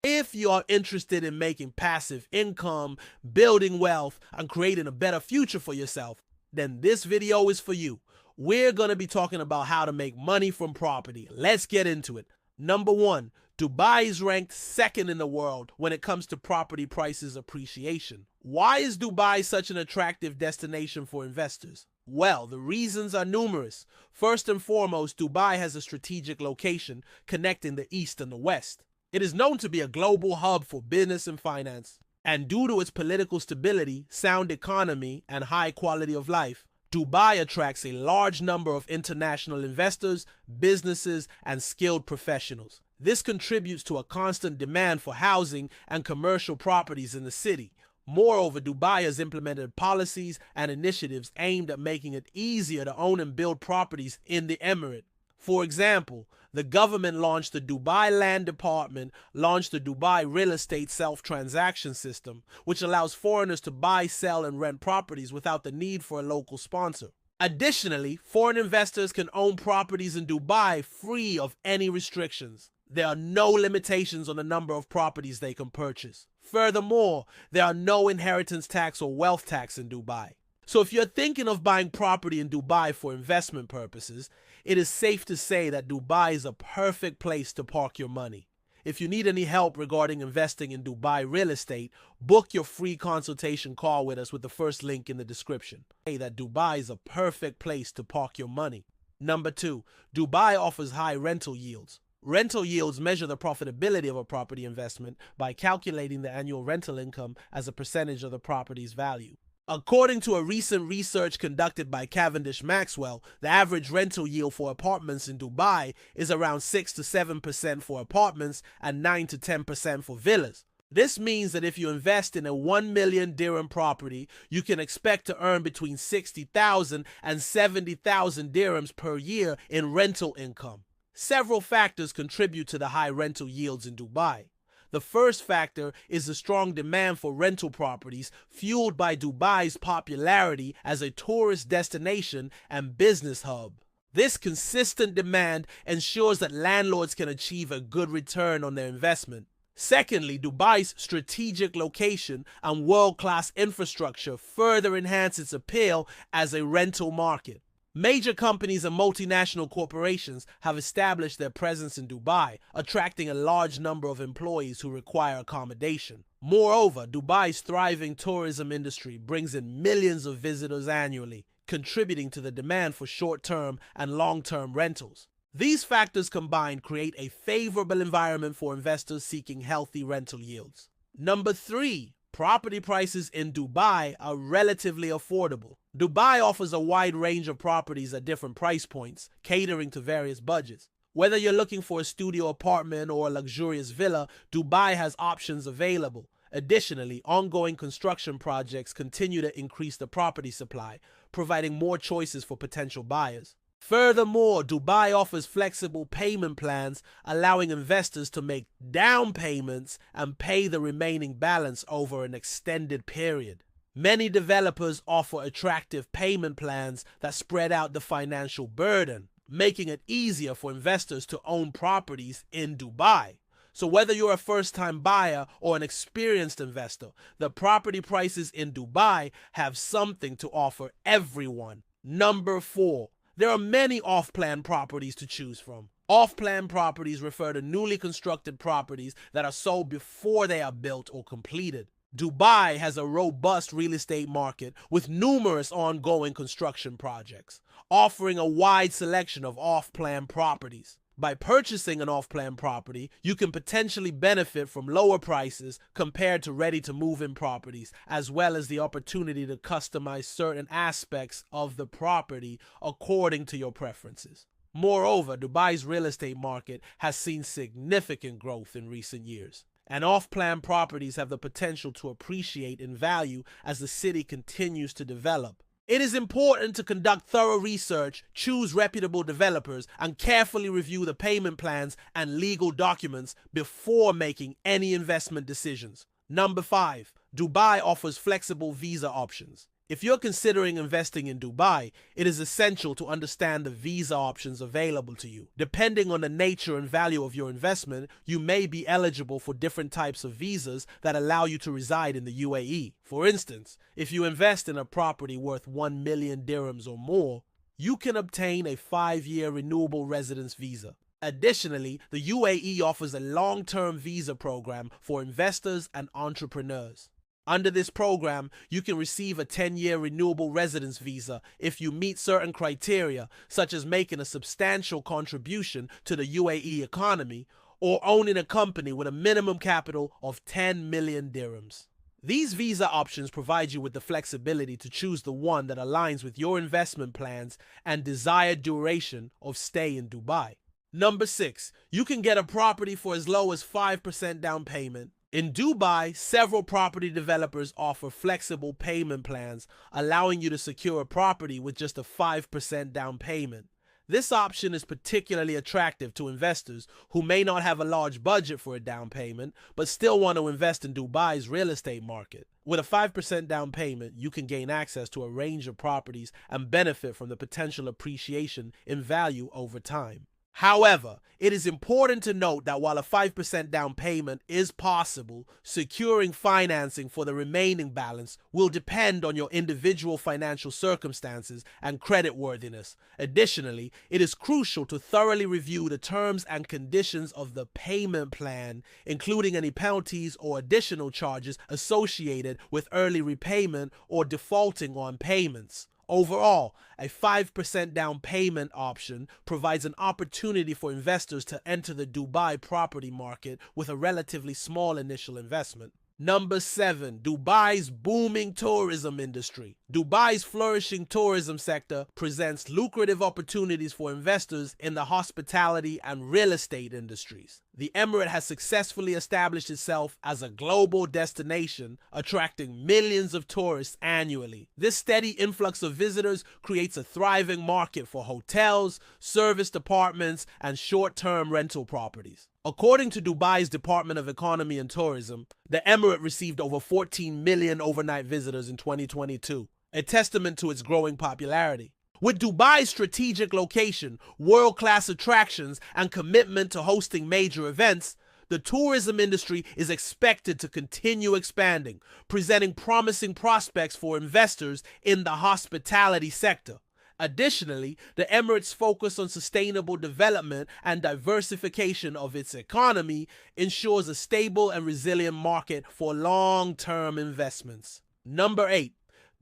If you are interested in making passive income, building wealth, and creating a better future for yourself, then this video is for you. We're going to be talking about how to make money from property. Let's get into it. Number one, Dubai is ranked second in the world when it comes to property prices appreciation. Why is Dubai such an attractive destination for investors? Well, the reasons are numerous. First and foremost, Dubai has a strategic location connecting the East and the West. It is known to be a global hub for business and finance, and due to its political stability, sound economy, and high quality of life, Dubai attracts a large number of international investors, businesses, and skilled professionals. This contributes to a constant demand for housing and commercial properties in the city. Moreover, Dubai has implemented policies and initiatives aimed at making it easier to own and build properties in the emirate. For example, the government launched the Dubai Land Department, launched the Dubai Real Estate Self-Transaction System, which allows foreigners to buy, sell, and rent properties without the need for a local sponsor. Additionally, foreign investors can own properties in Dubai free of any restrictions. There are no limitations on the number of properties they can purchase. Furthermore, there are no inheritance tax or wealth tax in Dubai. So if you're thinking of buying property in Dubai for investment purposes, it is safe to say that Dubai is a perfect place to park your money. If you need any help regarding investing in Dubai real estate, book your free consultation call with us with the first link in the description. That Dubai is a perfect place to park your money. Number two, Dubai offers high rental yields. Rental yields measure the profitability of a property investment by calculating the annual rental income as a percentage of the property's value. According to a recent research conducted by Cavendish Maxwell, the average rental yield for apartments in Dubai is around 6 to 7% for apartments and 9 to 10% for villas. This means that if you invest in a 1 million dirham property, you can expect to earn between 60,000 and 70,000 dirhams per year in rental income. Several factors contribute to the high rental yields in Dubai. The first factor is the strong demand for rental properties, fueled by Dubai's popularity as a tourist destination and business hub. This consistent demand ensures that landlords can achieve a good return on their investment. Secondly, Dubai's strategic location and world-class infrastructure further enhance its appeal as a rental market. Major companies and multinational corporations have established their presence in Dubai, attracting a large number of employees who require accommodation. Moreover, Dubai's thriving tourism industry brings in millions of visitors annually, contributing to the demand for short-term and long-term rentals. These factors combined create a favorable environment for investors seeking healthy rental yields. Number three, property prices in Dubai are relatively affordable. Dubai offers a wide range of properties at different price points, catering to various budgets. Whether you're looking for a studio apartment or a luxurious villa, Dubai has options available. Additionally, ongoing construction projects continue to increase the property supply, providing more choices for potential buyers. Furthermore, Dubai offers flexible payment plans, allowing investors to make down payments and pay the remaining balance over an extended period. Many developers offer attractive payment plans that spread out the financial burden, making it easier for investors to own properties in Dubai. So whether you're a first-time buyer or an experienced investor, the property prices in Dubai have something to offer everyone. Number four, there are many off-plan properties to choose from. Off-plan properties refer to newly constructed properties that are sold before they are built or completed. Dubai has a robust real estate market with numerous ongoing construction projects, offering a wide selection of off-plan properties. By purchasing an off-plan property, you can potentially benefit from lower prices compared to ready-to-move-in properties, as well as the opportunity to customize certain aspects of the property according to your preferences. Moreover, Dubai's real estate market has seen significant growth in recent years, and off-plan properties have the potential to appreciate in value as the city continues to develop. It is important to conduct thorough research, choose reputable developers, and carefully review the payment plans and legal documents before making any investment decisions. Number 5. Dubai offers flexible visa options. If you're considering investing in Dubai, it is essential to understand the visa options available to you. Depending on the nature and value of your investment, you may be eligible for different types of visas that allow you to reside in the UAE. For instance, if you invest in a property worth 1 million dirhams or more, you can obtain a 5-year renewable residence visa. Additionally, the UAE offers a long-term visa program for investors and entrepreneurs. Under this program, you can receive a 10-year renewable residence visa if you meet certain criteria, such as making a substantial contribution to the UAE economy or owning a company with a minimum capital of 10 million dirhams. These visa options provide you with the flexibility to choose the one that aligns with your investment plans and desired duration of stay in Dubai. Number 6, you can get a property for as low as 5% down payment. In Dubai, several property developers offer flexible payment plans, allowing you to secure a property with just a 5% down payment. This option is particularly attractive to investors who may not have a large budget for a down payment, but still want to invest in Dubai's real estate market. With a 5% down payment, you can gain access to a range of properties and benefit from the potential appreciation in value over time. However, it is important to note that while a 5% down payment is possible, securing financing for the remaining balance will depend on your individual financial circumstances and creditworthiness. Additionally, it is crucial to thoroughly review the terms and conditions of the payment plan, including any penalties or additional charges associated with early repayment or defaulting on payments. Overall, a 5% down payment option provides an opportunity for investors to enter the Dubai property market with a relatively small initial investment. Number 7, Dubai's booming tourism industry. Dubai's flourishing tourism sector presents lucrative opportunities for investors in the hospitality and real estate industries. The Emirate has successfully established itself as a global destination, attracting millions of tourists annually. This steady influx of visitors creates a thriving market for hotels, service departments, and short-term rental properties. According to Dubai's Department of Economy and Tourism, the Emirate received over 14 million overnight visitors in 2022, a testament to its growing popularity. With Dubai's strategic location, world-class attractions, and commitment to hosting major events, the tourism industry is expected to continue expanding, presenting promising prospects for investors in the hospitality sector. Additionally, the Emirates' focus on sustainable development and diversification of its economy ensures a stable and resilient market for long-term investments. Number 8,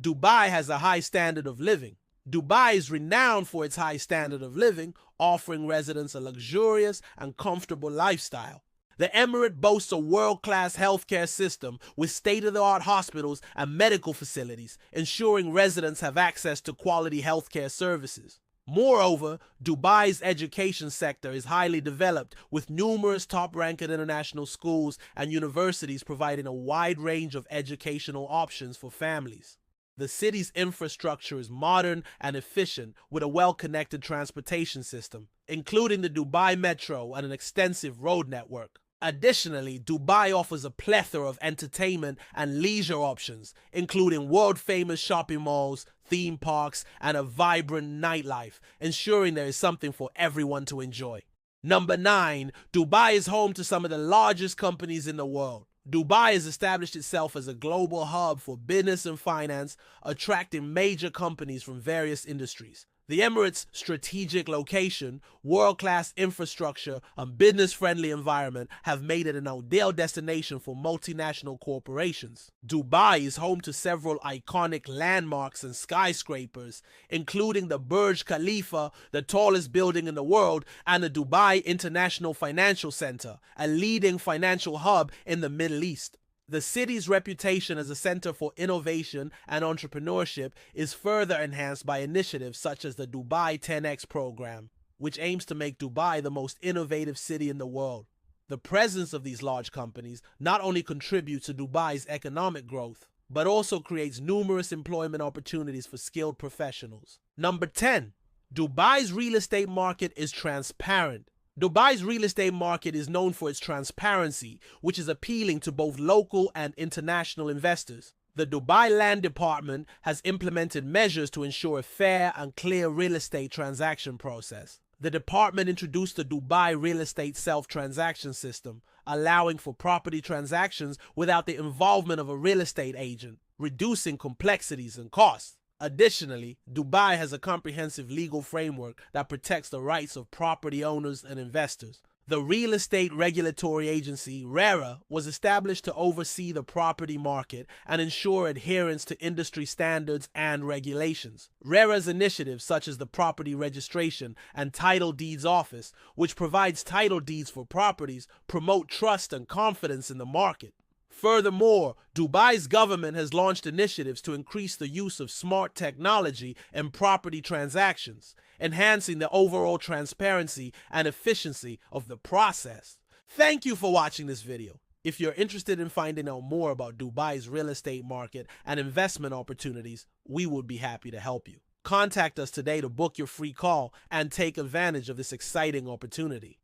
Dubai has a high standard of living. Dubai is renowned for its high standard of living, offering residents a luxurious and comfortable lifestyle. The Emirate boasts a world-class healthcare system with state-of-the-art hospitals and medical facilities, ensuring residents have access to quality healthcare services. Moreover, Dubai's education sector is highly developed, with numerous top-ranked international schools and universities providing a wide range of educational options for families. The city's infrastructure is modern and efficient, with a well-connected transportation system, including the Dubai Metro and an extensive road network. Additionally, Dubai offers a plethora of entertainment and leisure options, including world-famous shopping malls, theme parks, and a vibrant nightlife, ensuring there is something for everyone to enjoy. Number 9, Dubai is home to some of the largest companies in the world. Dubai has established itself as a global hub for business and finance, attracting major companies from various industries. The Emirates' strategic location, world-class infrastructure, and business-friendly environment have made it an ideal destination for multinational corporations. Dubai is home to several iconic landmarks and skyscrapers, including the Burj Khalifa, the tallest building in the world, and the Dubai International Financial Center, a leading financial hub in the Middle East. The city's reputation as a center for innovation and entrepreneurship is further enhanced by initiatives such as the Dubai 10X program, which aims to make Dubai the most innovative city in the world. The presence of these large companies not only contributes to Dubai's economic growth, but also creates numerous employment opportunities for skilled professionals. Number 10, Dubai's real estate market is transparent. Dubai's real estate market is known for its transparency, which is appealing to both local and international investors. The Dubai Land Department has implemented measures to ensure a fair and clear real estate transaction process. The department introduced the Dubai Real Estate Self-Transaction System, allowing for property transactions without the involvement of a real estate agent, reducing complexities and costs. Additionally, Dubai has a comprehensive legal framework that protects the rights of property owners and investors. The Real Estate Regulatory Agency, RERA, was established to oversee the property market and ensure adherence to industry standards and regulations. RERA's initiatives, such as the Property Registration and Title Deeds Office, which provides title deeds for properties, promote trust and confidence in the market. Furthermore, Dubai's government has launched initiatives to increase the use of smart technology in property transactions, enhancing the overall transparency and efficiency of the process. Thank you for watching this video. If you're interested in finding out more about Dubai's real estate market and investment opportunities, we would be happy to help you. Contact us today to book your free call and take advantage of this exciting opportunity.